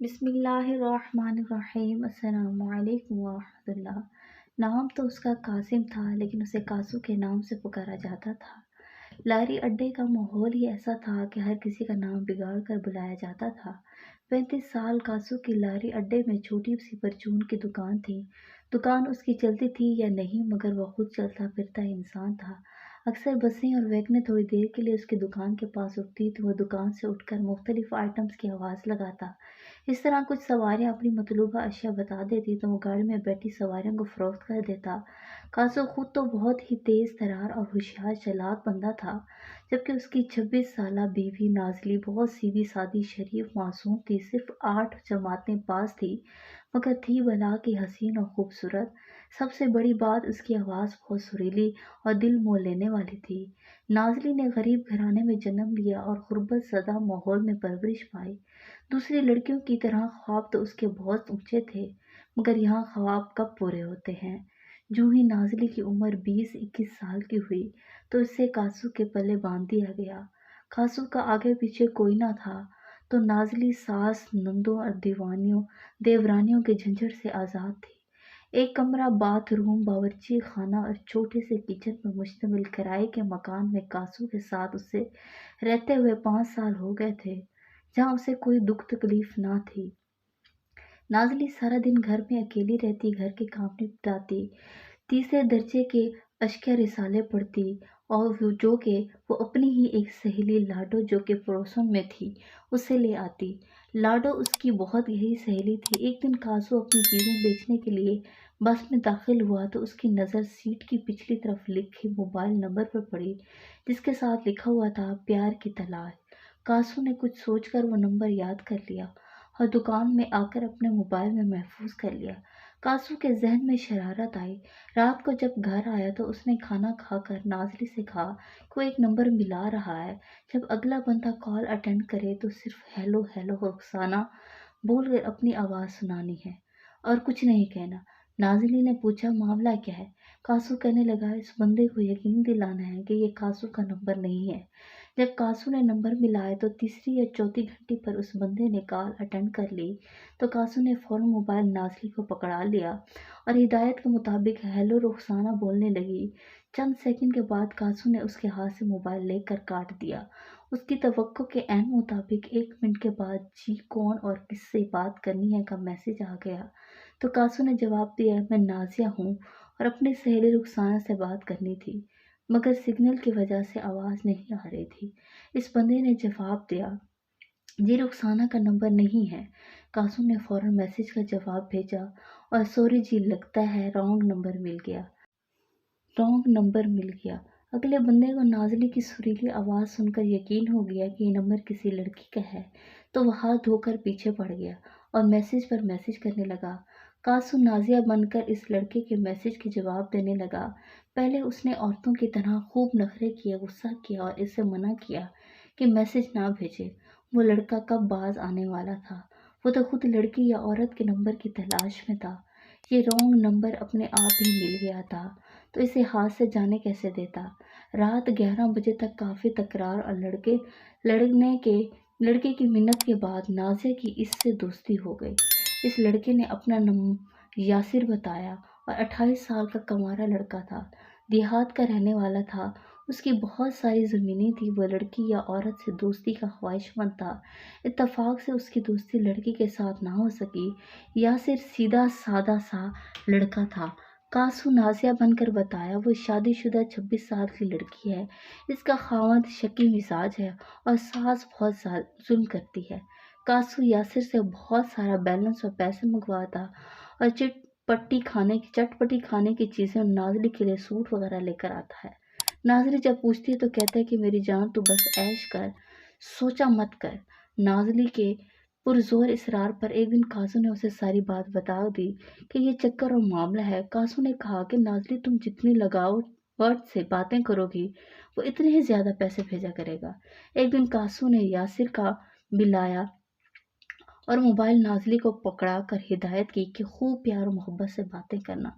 بسم اللہ الرحمن الرحیم۔ السلام علیکم ورحمۃ اللہ۔ نام تو اس کا قاسم تھا، لیکن اسے کاسو کے نام سے پکارا جاتا تھا۔ لاری اڈے کا ماحول ہی ایسا تھا کہ ہر کسی کا نام بگاڑ کر بلایا جاتا تھا۔ 35 سال کاسو کی لاری اڈے میں چھوٹی سی پرچون کی دکان تھی۔ دکان اس کی چلتی تھی یا نہیں، مگر وہ خود چلتا پھرتا انسان تھا۔ اکثر بسیں اور ویگنیں تھوڑی دیر کے لیے اس کی دکان کے پاس رکتی تو وہ دکان سے اٹھ کر مختلف آئٹمز کی آواز لگاتا۔ اس طرح کچھ سواریاں اپنی مطلوبہ اشیاء بتا دیتی تو وہ گاڑی میں بیٹھی سواریوں کو فروخت کر دیتا۔ کاسو خود تو بہت ہی تیز ترار اور ہوشیار چالاک بندہ تھا، جبکہ اس کی 26 سالہ بیوی نازلی بہت سیدھی سادی، شریف، معصوم تھی۔ صرف 8 جماعتیں پاس تھی، مگر تھی بھلا کہ حسین اور خوبصورت۔ سب سے بڑی بات، اس کی آواز بہت سریلی اور دل موہ لینے والی تھی۔ نازلی نے غریب گھرانے میں جنم لیا اور غربت زدہ ماحول میں پرورش پائی۔ دوسری لڑکیوں کی طرح خواب تو اس کے بہت اونچے تھے، مگر یہاں خواب کب پورے ہوتے ہیں۔ جوں ہی نازلی کی عمر 20-21 سال کی ہوئی تو اسے کاسو کے پلے باندھ دیا گیا۔ کاسو کا آگے پیچھے کوئی نہ تھا تو نازلی ساس، نندوں اور دیورانیوں کے جھنجھٹ سے آزاد تھی۔ ایک کمرہ، باتھ روم، باورچی خانہ اور چھوٹے سے کچن پر مشتمل کرائے کے مکان میں کاسو کے ساتھ اسے رہتے ہوئے 5 سال ہو گئے تھے، جہاں اسے کوئی دکھ تکلیف نہ تھی۔ نازلی سارا دن گھر میں اکیلی رہتی، گھر کے کام نپٹاتی، تیسرے درجے کے اشکیا رسالے پڑھتی، اور جو کہ وہ اپنی ہی ایک سہیلی لاڈو، جو کہ پڑوسن میں تھی، اسے لے آتی۔ لاڈو اس کی بہت گہری سہیلی تھی۔ ایک دن کاسو اپنی چیزیں بیچنے کے لیے بس میں داخل ہوا تو اس کی نظر سیٹ کی پچھلی طرف لکھے موبائل نمبر پر پڑی، جس کے ساتھ لکھا ہوا تھا پیار کی تلاش۔ کاسو نے کچھ سوچ کر وہ نمبر یاد کر لیا اور دکان میں آ کر اپنے موبائل میں محفوظ کر لیا۔ کاسو کے ذہن میں شرارت آئی۔ رات کو جب گھر آیا تو اس نے کھانا کھا کر نازلی سے کہا کہ وہ ایک نمبر ملا رہا ہے، جب اگلا بندہ کال اٹینڈ کرے تو صرف ہیلو ہیلو رخسانہ بول کر اپنی آواز سنانی ہے اور کچھ نہیں کہنا۔ نازلی نے پوچھا معاملہ کیا ہے؟ کاسو کہنے لگا اس بندے کو یقین دلانا ہے کہ یہ کاسو کا نمبر نہیں ہے۔ جب کاسو نے نمبر ملایا تو تیسری یا چوتھی گھنٹی پر اس بندے نے کال اٹینڈ کر لی تو کاسو نے فوراً موبائل نازلی کو پکڑا لیا اور ہدایت کے مطابق ہیلو رخسانہ بولنے لگی۔ چند سیکنڈ کے بعد کاسو نے اس کے ہاتھ سے موبائل لے کر کاٹ دیا۔ اس کی توقع کے عین مطابق 1 منٹ کے بعد جی کون اور کس سے بات کرنی ہے کا میسج آ گیا تو کاسو نے جواب دیا میں نازیہ ہوں اور اپنی سہیلی رخسانہ سے بات کرنی تھی، مگر سگنل کی وجہ سے آواز نہیں آ رہی تھی۔ اس بندے نے جواب دیا جی رخسانہ کا نمبر نہیں ہے۔ کاسو نے فوراً میسج کا جواب بھیجا اور سوری جی، لگتا ہے رانگ نمبر مل گیا۔ اگلے بندے کو نازلی کی سریلی آواز سن کر یقین ہو گیا کہ یہ نمبر کسی لڑکی کا ہے تو وہ ہاتھ دھو کر پیچھے پڑ گیا اور میسج پر میسج کرنے لگا۔ کاسو نازیہ بن کر اس لڑکے کے میسج کے جواب دینے لگا۔ پہلے اس نے عورتوں کی طرح خوب نخرے کیے، غصہ کیا اور اسے منع کیا کہ میسج نہ بھیجے۔ وہ لڑکا کب باز آنے والا تھا؟ وہ تو خود لڑکی یا عورت کے نمبر کی تلاش میں تھا۔ یہ رانگ نمبر اپنے آپ ہی مل گیا تھا تو اسے ہاتھ سے جانے کیسے دیتا؟ رات 11 بجے تک کافی تکرار اور لڑکے کی منت کے بعد نازیہ کی اس سے دوستی ہو گئی۔ اس لڑکے نے اپنا نام یاسر بتایا اور 28 سال کا کنوارا لڑکا تھا، دیہات کا رہنے والا تھا۔ اس کی بہت ساری زمینیں تھیں۔ وہ لڑکی یا عورت سے دوستی کا خواہش مند تھا۔ اتفاق سے اس کی دوستی لڑکی کے ساتھ نہ ہو سکی۔ یاسر سیدھا سادہ سا لڑکا تھا۔ کاسو نازیہ بن کر بتایا وہ شادی شدہ 26 سال کی لڑکی ہے۔ اس کا خاوند شکی مزاج ہے اور ساس بہت ظلم کرتی ہے۔ کاسو یاسر سے بہت سارا بیلنس اور پیسے منگواتا اور چٹ پٹی کھانے کی چیزیں نازلی کے لیے سوٹ وغیرہ لے کر آتا ہے۔ نازلی جب پوچھتی ہے تو کہتا ہے کہ میری جان تو بس عیش کر، سوچا مت کر۔ نازلی کے پرزور اصرار پر ایک دن کاسو نے اسے ساری بات بتا دی کہ یہ چکر اور معاملہ ہے۔ کاسو نے کہا کہ نازلی تم جتنی لگاوٹ سے باتیں کرو گی وہ اتنے ہی زیادہ پیسے بھیجا کرے گا۔ ایک دن کاسو نے یاسر کا ملایا اور موبائل نازلی کو پکڑا کر ہدایت کی کہ خوب پیار و محبت سے باتیں کرنا۔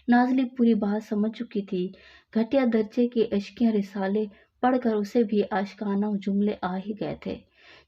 نازلی پوری بات سمجھ چکی تھی۔ گھٹیا درجے کے اشکیا رسالے پڑھ کر اسے بھی عاشقانہ جملے آ ہی گئے تھے۔